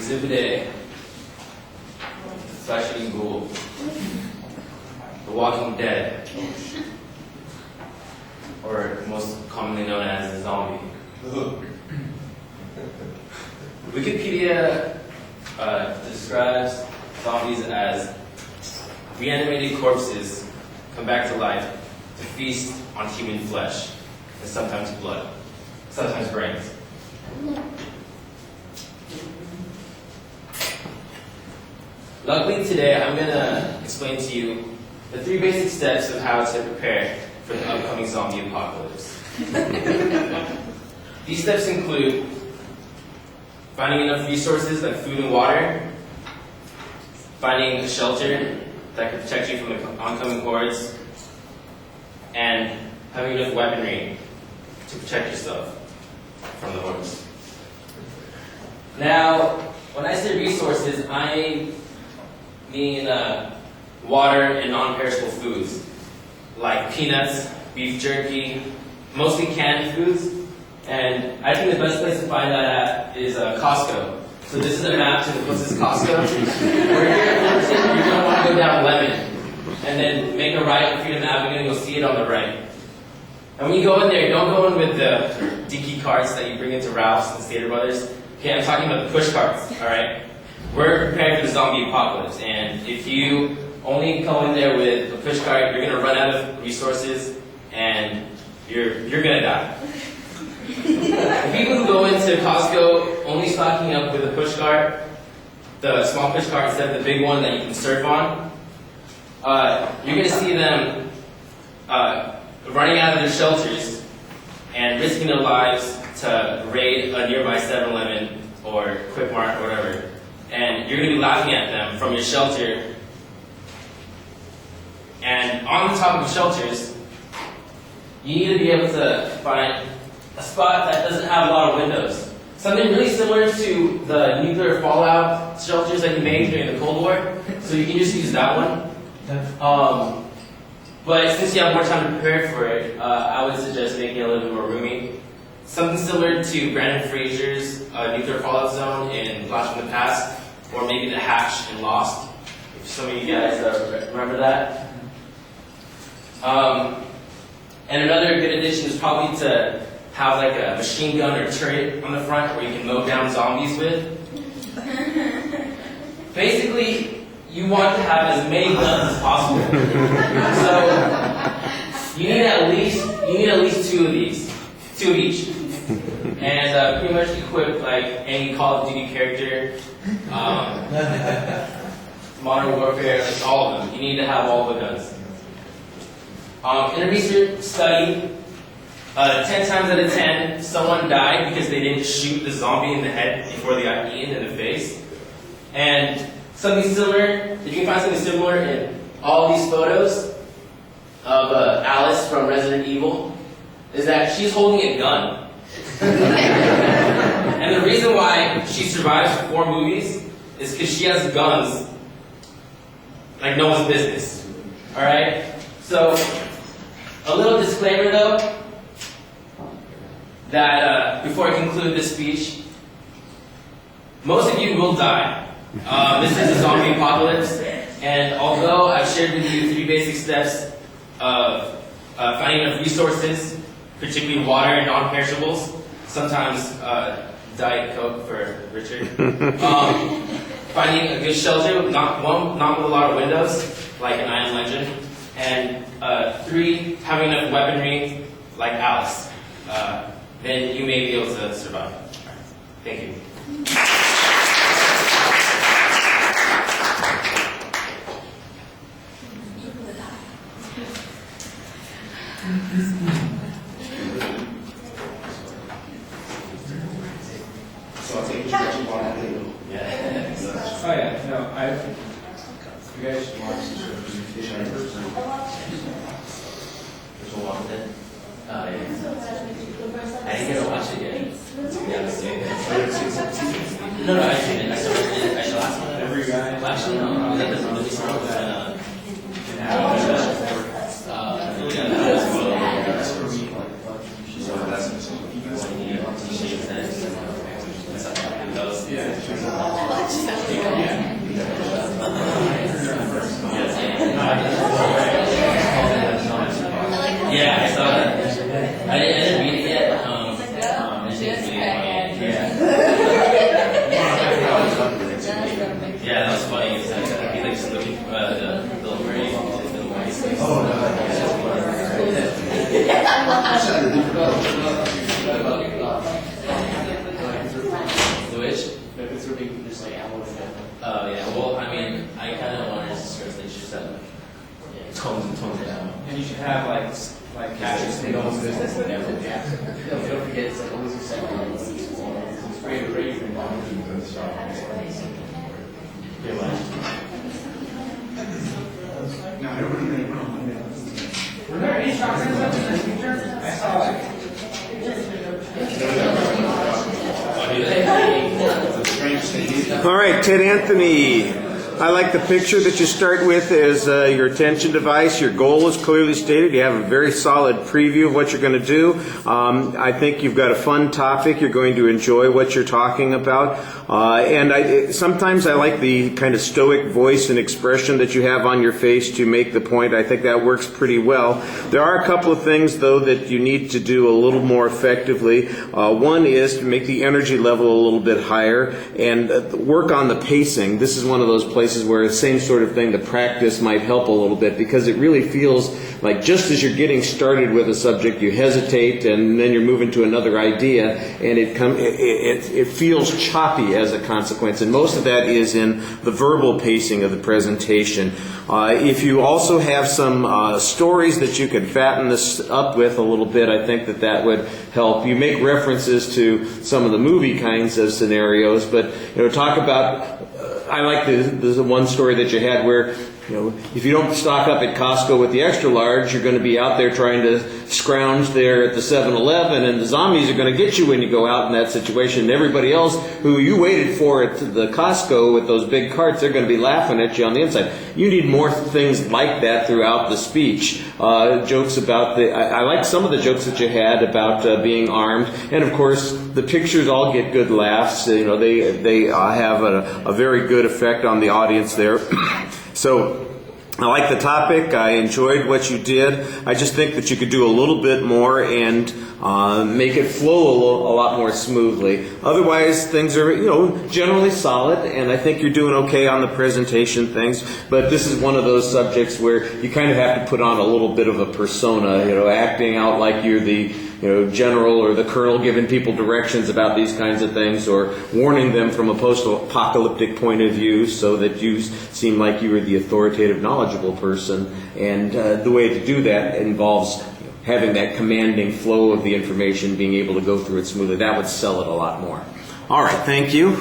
Exhibit A, Flesh-eating ghoul, The Walking Dead, or most commonly known as a zombie. Wikipedia describes zombies as reanimated corpses come back to life to feast on human flesh, and sometimes blood, sometimes brains. Luckily today, I'm going to explain to you the 3 basic steps of how to prepare for the upcoming zombie apocalypse. These steps include finding enough resources like food and water, finding a shelter that can protect you from the oncoming hordes, and having enough weaponry to protect yourself from the hordes. Now, when I say resources, I mean water and non-perishable foods, like peanuts, beef jerky, mostly canned foods. And I think the best place to find that at is Costco. So this is a map to the closest Costco. Where you're going to want to go down Lemon, and then make a right on Freedom Avenue, and you'll see it on the right. And when you go in there, don't go in with the dinky carts that you bring into Ralph's and Stater Brothers. Okay, I'm talking about the push carts, alright? We're prepared for the zombie apocalypse, and if you only go in there with a push cart, you're going to run out of resources, and you're going to die. The people who go into Costco only stocking up with a push cart, the small push cart instead of the big one that you can surf on, you're going to see them running out of their shelters and risking their lives to raid a nearby 7-Eleven or Quick Mart or whatever. And you're going to be laughing at them from your shelter. And on the top of shelters, you need to be able to find a spot that doesn't have a lot of windows. Something really similar to the nuclear fallout shelters that you made during the Cold War. So you can just use that one. But since you have more time to prepare for it, I would suggest making it a little bit more roomy. Something similar to Brandon Fraser's nuclear fallout zone in Blast from the Past, or maybe the Hatch in Lost, if some of you guys remember that. And another good addition is probably to have like a machine gun or turret on the front where you can mow down zombies with. Basically, you want to have as many guns as possible. So you need at least 2 of these, 2 of each, and pretty much equip like any Call of Duty character, Modern Warfare, like all of them. You need to have all the guns. In a research study, 10 times out of 10, someone died because they didn't shoot the zombie in the head before they got eaten in the face. And something similar, if you can find something similar in all these photos of Alice from Resident Evil, is that she's holding a gun. And the reason why she survives for 4 movies is because she has guns like no one's business. Alright? So, a little disclaimer though, that before I conclude this speech, most of you will die. This is a zombie apocalypse, and although I've shared with you 3 basic steps of finding enough resources, particularly water and non-perishables, sometimes Diet Coke for Richard, finding a good shelter, not with a lot of windows, like an I Am Legend, and 3, having enough weaponry, like Alice. Then you may be able to survive. Right. Thank you. So I'll take introduction while I do. Yeah. Oh yeah, no, you guys should watch the presentation. Which one was it? Oh, yeah. I didn't get to watch it yet. No, I've seen it. I saw the last one. Every guy. Actually, no. Was that the movie star? Yeah. Yeah, I saw that. I didn't read it yet. I think it's really funny. Yeah, that was funny. He likes the Bill Murray. The which? Oh yeah. Well, I mean, I kind of wanted to stress that you should have tones it down. And you should have like catches in those business and everything. Don't forget, it's like always a second. It's great for Were there any shock sensors in the future? I saw like. All right, Ted Anthony. I like the picture that you start with as your attention device. Your goal is clearly stated. You have a very solid preview of what you're going to do. I think you've got a fun topic. You're going to enjoy what you're talking about. Sometimes I like the kind of stoic voice and expression that you have on your face to make the point. I think that works pretty well. There are a couple of things, though, that you need to do a little more effectively. One is to make the energy level a little bit higher and work on the pacing. This is one of those places where the same sort of thing, the practice might help a little bit, because it really feels like just as you're getting started with a subject, you hesitate and then you're moving to another idea, and it feels choppy as a consequence. And most of that is in the verbal pacing of the presentation. If you also have some stories that you could fatten this up with a little bit, I think that would help. You make references to some of the movie kinds of scenarios, but talk about. I like the one story that you had where, if you don't stock up at Costco with the extra large, you're going to be out there trying to scrounge there at the 7-Eleven, and the zombies are going to get you when you go out in that situation. And everybody else who you waited for at the Costco with those big carts, they're going to be laughing at you on the inside. You need more things like that throughout the speech. Jokes about I like some of the jokes that you had about being armed, and of course the pictures all get good laughs. They have a very good effect on the audience there. So I like the topic. I enjoyed what you did. I just think that you could do a little bit more and make it flow a lot more smoothly. Otherwise, things are generally solid, and I think you're doing okay on the presentation things. But this is one of those subjects where you kind of have to put on a little bit of a persona, acting out like you're the general or the colonel giving people directions about these kinds of things, or warning them from a post-apocalyptic point of view, so that you seem like you are the authoritative, knowledgeable person. And the way to do that involves having that commanding flow of the information, being able to go through it smoothly. That would sell it a lot more. All right, thank you.